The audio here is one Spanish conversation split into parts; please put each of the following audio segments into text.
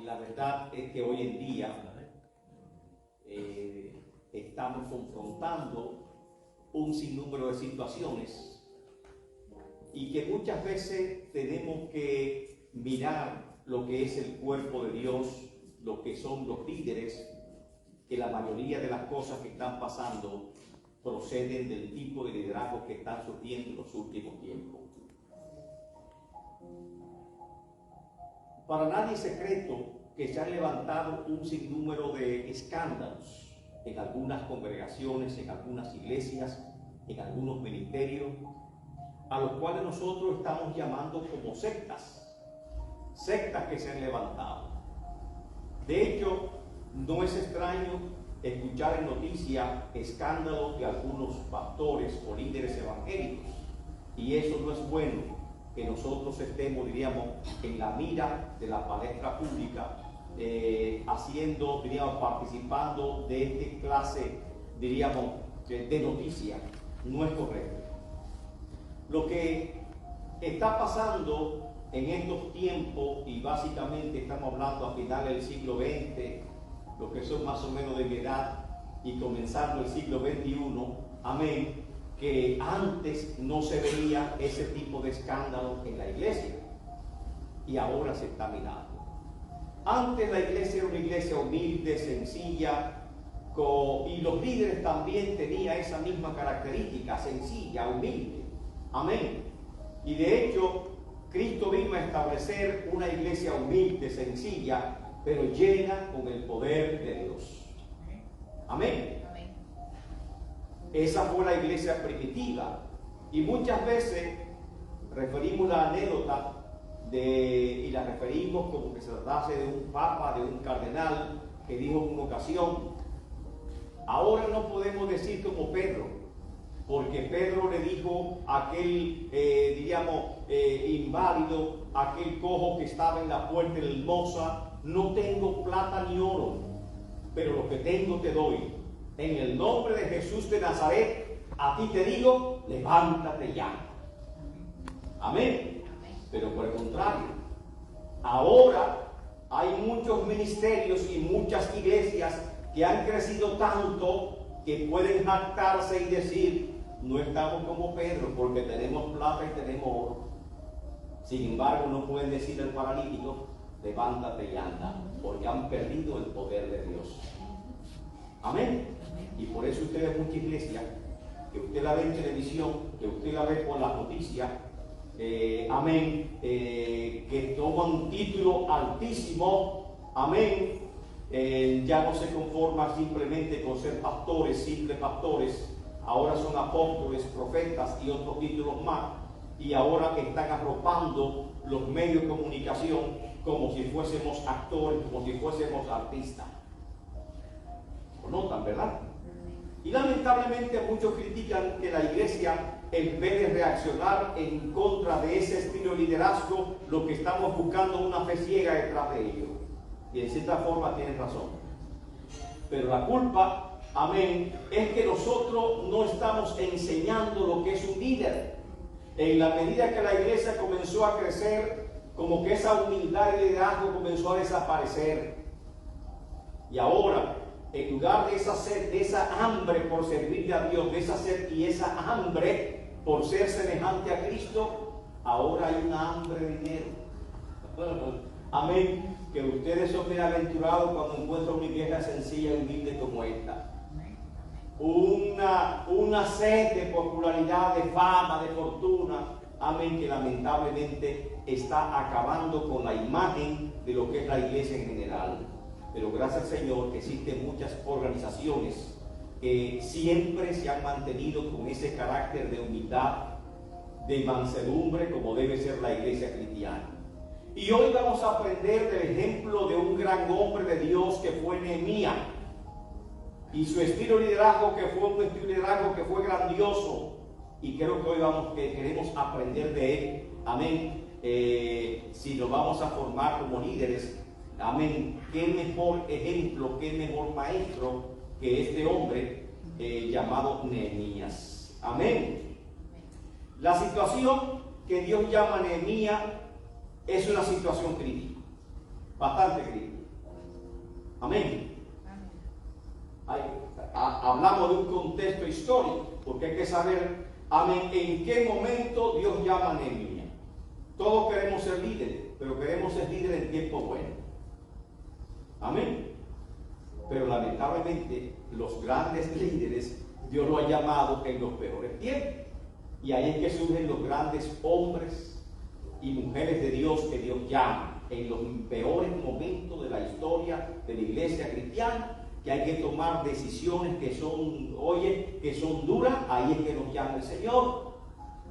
la verdad es que hoy en día estamos confrontando un sinnúmero de situaciones y que muchas veces tenemos que mirar lo que es el cuerpo de Dios, lo que son los líderes, que la mayoría de las cosas que están pasando proceden del tipo de liderazgo que están surgiendo en los últimos tiempos. Para nadie es secreto que se han levantado un sinnúmero de escándalos en algunas congregaciones, en algunas iglesias, en algunos ministerios, a los cuales nosotros estamos llamando como sectas que se han levantado. De hecho, no es extraño escuchar en noticias escándalos de algunos pastores o líderes evangélicos, y eso no es bueno que nosotros estemos, diríamos, en la mira de la palestra pública, haciendo, diríamos, participando de esta clase, diríamos, de noticias. No es correcto. Lo que está pasando en estos tiempos, y básicamente estamos hablando a finales del siglo XX, lo que son más o menos de mi edad, y comenzando el siglo XXI, amén, que antes no se veía ese tipo de escándalo en la iglesia, y ahora se está mirando. Antes la iglesia era una iglesia humilde, sencilla, y los líderes también tenían esa misma característica, sencilla, humilde, amén. Y de hecho, Cristo vino a establecer una iglesia humilde, sencilla, pero llena con el poder de Dios. Amén. Esa fue la iglesia primitiva. Y muchas veces referimos la anécdota y la referimos como que se tratase de un papa, de un cardenal, que dijo en una ocasión: ahora no podemos decir como Pedro, porque Pedro le dijo a aquel, inválido, aquel cojo que estaba en la puerta de la hermosa: no tengo plata ni oro, pero lo que tengo te doy. En el nombre de Jesús de Nazaret, a ti te digo, levántate ya. Amén. Pero por el contrario, ahora hay muchos ministerios y muchas iglesias que han crecido tanto que pueden jactarse y decir: no estamos como Pedro porque tenemos plata y tenemos oro. Sin embargo, no pueden decir al paralítico: levántate y anda, porque han perdido el poder de Dios. Amén. Y por eso usted ve mucha iglesia, que usted la ve en televisión, que usted la ve por las noticias, amén, que toman un título altísimo, amén, ya no se conforma simplemente con ser pastores, simples pastores, ahora son apóstoles, profetas y otros títulos más, y ahora están arropando los medios de comunicación como si fuésemos actores, como si fuésemos artistas. ¿Lo notan, verdad? Y lamentablemente muchos critican que la iglesia, en vez de reaccionar en contra de ese estilo de liderazgo, lo que estamos buscando es una fe ciega detrás de ello. Y en cierta forma tienen razón. Pero la culpa, amén, es que nosotros no estamos enseñando lo que es un líder. En la medida que la iglesia comenzó a crecer, como que esa humildad y liderazgo comenzó a desaparecer. Y ahora, en lugar de esa sed, de esa hambre por servirle a Dios, de esa sed y esa hambre por ser semejante a Cristo, ahora hay una hambre de dinero. Amén. Que ustedes son bienaventurados cuando encuentran una iglesia sencilla y humilde como esta. Una sed de popularidad, de fama, de fortuna. Amén. Que lamentablemente está acabando con la imagen de lo que es la iglesia en general. Pero gracias al Señor que existen muchas organizaciones que siempre se han mantenido con ese carácter de humildad, de mansedumbre, como debe ser la iglesia cristiana. Y hoy vamos a aprender del ejemplo de un gran hombre de Dios que fue Nehemías, y su estilo de liderazgo, que fue un estilo de liderazgo que fue grandioso, y creo que hoy queremos aprender de él. Amén. Si nos vamos a formar como líderes, amén, qué mejor ejemplo, qué mejor maestro que este hombre llamado Nehemías. Amén. La situación que Dios llama a Nehemías es una situación crítica, bastante crítica. Amén. Hablamos de un contexto histórico, porque hay que saber, amén, en qué momento Dios llama a Nehemías. Todos queremos ser líderes, pero queremos ser líderes en tiempo bueno. Amén. Pero lamentablemente los grandes líderes Dios lo ha llamado en los peores tiempos. Y ahí es que surgen los grandes hombres y mujeres de Dios que Dios llama en los peores momentos de la historia de la iglesia cristiana, que hay que tomar decisiones que son, que son duras. Ahí es que nos llama el Señor.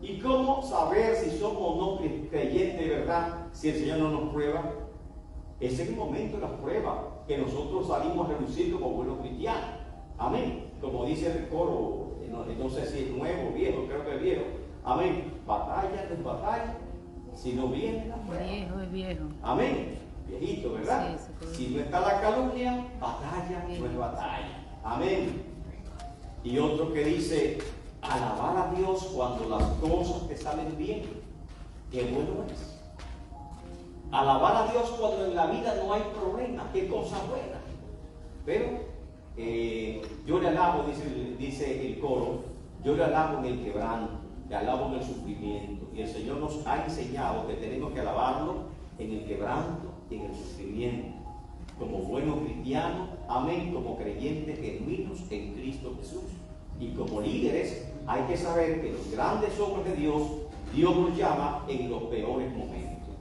¿Y cómo saber si somos o no creyentes de verdad si el Señor no nos prueba? Ese es el momento de las pruebas que nosotros salimos a relucir como buenos cristianos. Amén. Como dice el coro, no sé si es nuevo o viejo, creo que es viejo. Amén. Batalla no es batalla, si no viene la prueba. Viejo es viejo. Amén. Viejito, ¿verdad? Sí, si no está la calumnia, batalla no es batalla. Amén. Y otro que dice, alabar a Dios cuando las cosas te salen bien. Qué bueno es. Alabar a Dios cuando en la vida no hay problema. Qué cosa buena. Pero yo le alabo, dice el coro, yo le alabo en el quebranto, le alabo en el sufrimiento. Y el Señor nos ha enseñado que tenemos que alabarlo en el quebranto y en el sufrimiento. Como buenos cristianos, amén, como creyentes genuinos en Cristo Jesús. Y como líderes hay que saber que los grandes hombres de Dios, Dios los llama en los peores momentos.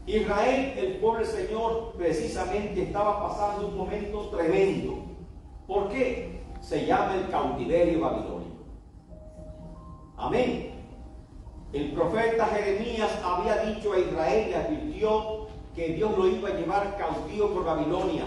Israel, el pueblo del Señor, precisamente estaba pasando un momento tremendo. ¿Por qué? Se llama el cautiverio babilónico. Amén. El profeta Jeremías había dicho a Israel, le advirtió que Dios lo iba a llevar cautivo por Babilonia.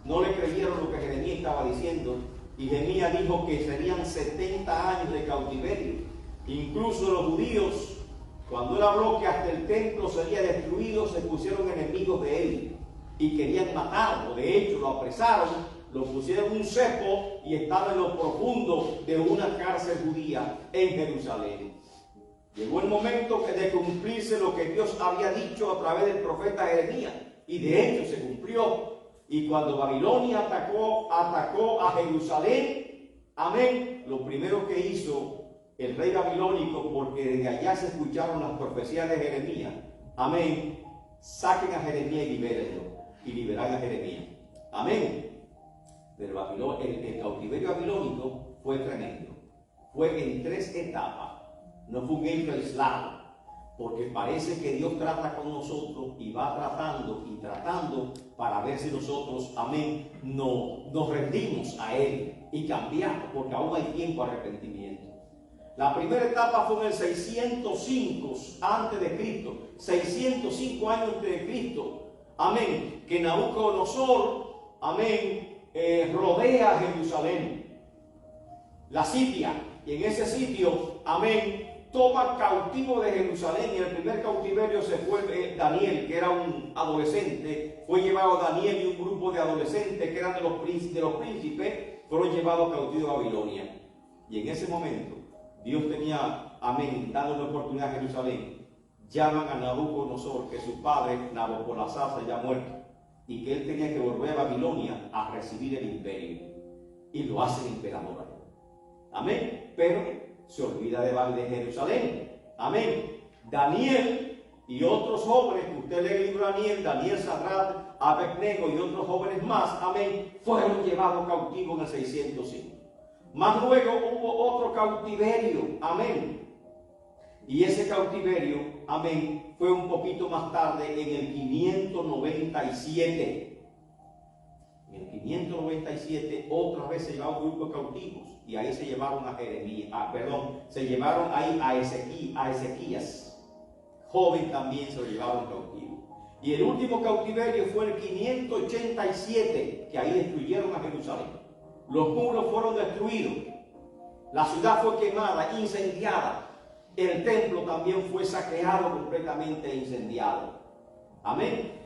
No le creyeron lo que Jeremías estaba diciendo. Y Jeremías dijo que serían 70 años de cautiverio. Incluso los judíos, cuando él habló que hasta el templo sería destruido, se pusieron enemigos de él y querían matarlo. De hecho, lo apresaron, lo pusieron en un cepo y estaba en lo profundo de una cárcel judía en Jerusalén. Llegó el momento de cumplirse lo que Dios había dicho a través del profeta Jeremías, y de hecho se cumplió. Y cuando Babilonia atacó a Jerusalén, amén, lo primero que hizo el rey babilónico, porque desde allá se escucharon las profecías de Jeremías, amén, saquen a Jeremías y libérenlo, y liberan a Jeremías, amén. Pero el cautiverio babilónico fue tremendo, fue en 3 etapas, no fue un hecho aislado, porque parece que Dios trata con nosotros y va tratando y tratando para ver si nosotros, amén, nos rendimos a Él y cambiamos, porque aún hay tiempo de arrepentimiento. La primera etapa fue en el 605 antes de Cristo, 605 años antes de Cristo, amén, que Nabucodonosor, amén, rodea Jerusalén, la sitia, y en ese sitio, amén, toma cautivo de Jerusalén. Y en el primer cautiverio se fue Daniel, que era un adolescente, fue llevado Daniel y un grupo de adolescentes que eran de los príncipes, fueron llevados cautivos a Babilonia. Y en ese momento, Dios tenía, amén, dando una oportunidad a Jerusalén. Llaman a Nabucodonosor, que su padre, Nabopolassar, se había muerto, y que él tenía que volver a Babilonia a recibir el imperio. Y lo hacen emperador. Amén. Pero se olvida de Jerusalén. Amén. Daniel y otros jóvenes, que usted lee el libro de Daniel, Sadrach, Abednego y otros jóvenes más, amén, fueron llevados cautivos en el 605. Más luego hubo otro cautiverio, amén. Y ese cautiverio, amén, fue un poquito más tarde, en el 597. En el 597 otra vez se llevaron un grupo de cautivos, y ahí se llevaron a Jeremías, se llevaron ahí a Ezequías, joven también se lo llevaron cautivo. Y el último cautiverio fue el 587, que ahí destruyeron a Jerusalén. Los muros fueron destruidos, la ciudad fue quemada, incendiada, el templo también fue saqueado completamente e incendiado. Amén.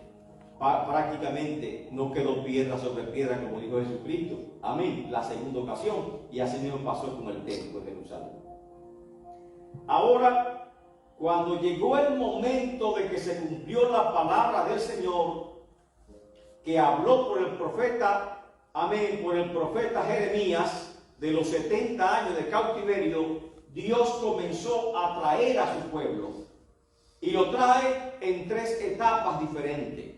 Prácticamente no quedó piedra sobre piedra, como dijo Jesucristo. Amén. La segunda ocasión. Y así mismo pasó con el templo de Jerusalén. Ahora, cuando llegó el momento de que se cumplió la palabra del Señor, que habló por el profeta, amén, por el profeta Jeremías, de los 70 años de cautiverio, Dios comenzó a traer a su pueblo. Y lo trae en 3 etapas diferentes.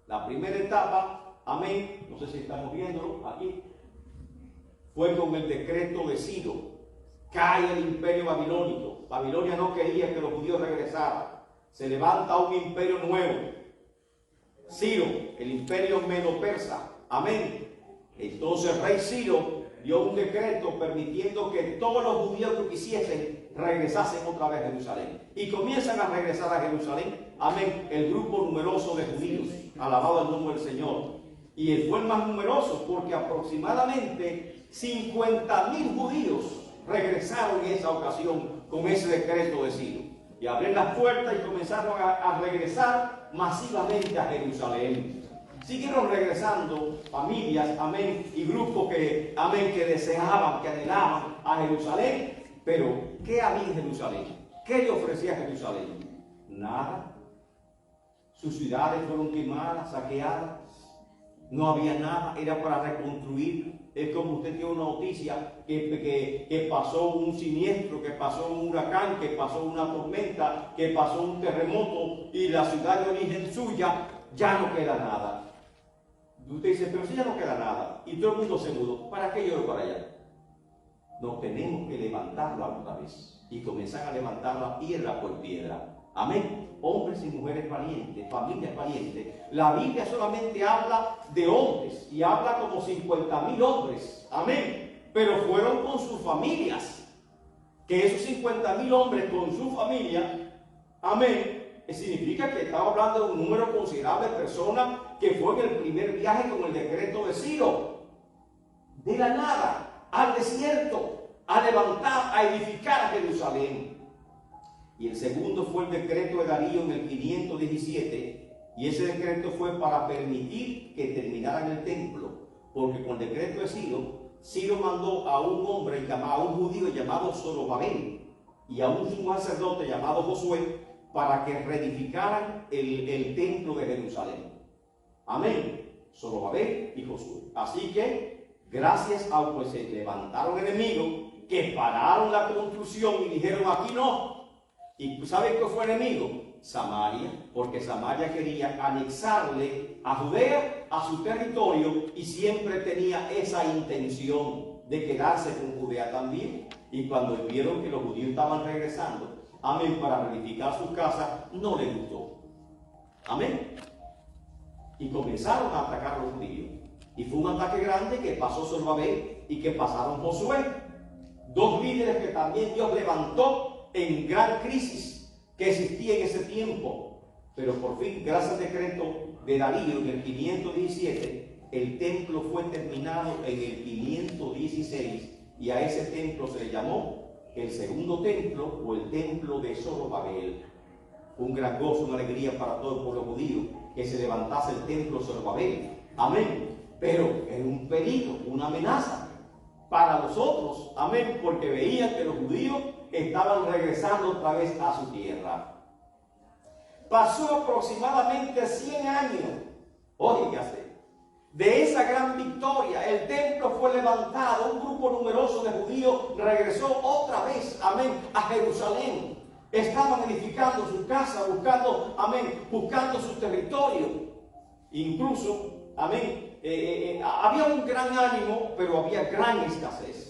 La primera etapa, amén, no sé si estamos viéndolo aquí, fue con el decreto de Ciro. Cae el imperio babilónico. Babilonia no quería que los judíos regresaran. Se levanta un imperio nuevo. Ciro, el imperio medo-persa. Amén. Entonces el rey Ciro dio un decreto permitiendo que todos los judíos que quisiesen regresasen otra vez a Jerusalén. Y comienzan a regresar a Jerusalén. Amén. El grupo numeroso de judíos. Alabado el nombre del Señor. Y él fue el más numeroso porque aproximadamente 50.000 judíos regresaron en esa ocasión con ese decreto de Ciro. Y abrieron las puertas y comenzaron a regresar masivamente a Jerusalén. Siguieron regresando familias, amén, y grupos que, amén, que deseaban, que anhelaban a Jerusalén. Pero, ¿qué había en Jerusalén? ¿Qué le ofrecía Jerusalén? Nada. Sus ciudades fueron quemadas, saqueadas. No había nada, era para reconstruir. Es como usted tiene una noticia que pasó un siniestro, que pasó un huracán, que pasó una tormenta, que pasó un terremoto y la ciudad de origen suya ya no queda nada. Usted dice, pero si ya no queda nada y todo el mundo se mudó, ¿para qué yo voy para allá? Nos tenemos que levantarla otra vez y comenzar a levantarla piedra por piedra. Amén. Hombres y mujeres valientes, familias valientes. La Biblia solamente habla de hombres y habla como 50.000 hombres. Amén. Pero fueron con sus familias. Que esos 50.000 hombres con su familia, amén, significa que estamos hablando de un número considerable de personas que fue en el primer viaje con el decreto de Ciro. De la nada, al desierto, a levantar, a edificar a Jerusalén. Y el segundo fue el decreto de Darío en el 517, y ese decreto fue para permitir que terminaran el templo, porque con el decreto de Ciro mandó a un hombre, a un judío llamado Zorobabel, y a un sumo sacerdote llamado Josué, para que reedificaran el templo de Jerusalén. Amén. Zorobabel y Josué. Así que, gracias a pues se levantaron enemigos que pararon la construcción y dijeron, aquí no. ¿Y saben qué fue enemigo? Samaria, porque Samaria quería anexarle a Judea, a su territorio, y siempre tenía esa intención de quedarse con Judea también. Y cuando vieron que los judíos estaban regresando, amén, para reedificar sus casas, no les gustó. Amén. Y comenzaron a atacar a los judíos. Y fue un ataque grande que pasó Zorobabel y que pasaron Josué. 2 líderes que también Dios levantó en gran crisis que existía en ese tiempo. Pero por fin, gracias al decreto de Darío en el 517, el templo fue terminado en el 516 y a ese templo se le llamó el segundo templo o el templo de Zorobabel. Un gran gozo, una alegría para todo el pueblo judío que se levantase el templo de Zorobabel. Amén. Pero era un peligro, una amenaza para los otros. Amén. Porque veían que los judíos estaban regresando otra vez a su tierra. Pasó aproximadamente 100 años, óigase, de esa gran victoria. El templo fue levantado, un grupo numeroso de judíos regresó otra vez, amén, a Jerusalén. Estaban edificando su casa, buscando, amén, buscando su territorio. Incluso, amén, había un gran ánimo, pero había gran escasez.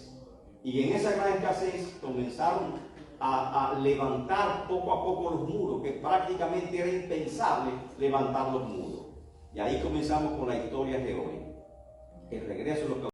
Y en esa gran escasez comenzaron a levantar poco a poco los muros, que prácticamente era impensable levantar los muros. Y ahí comenzamos con la historia de hoy. El regreso de los